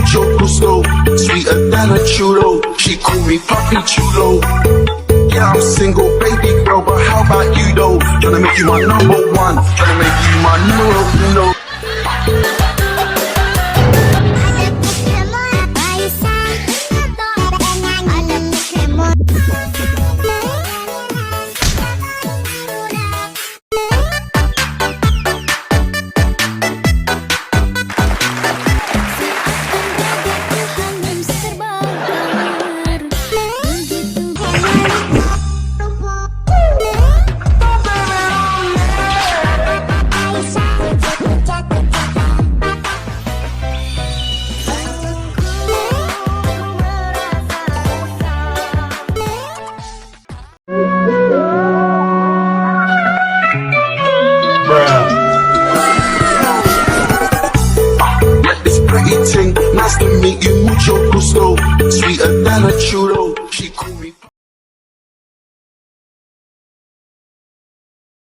mucho gusto. Sweeter than a churro. She call me Papi Chulo. Yeah, I'm single, baby girl, but how about you though? Tryna make you my number one. Tryna make you my numero uno. Pretty ting, nice to meet you, mucho gusto. Sweeter than a churro.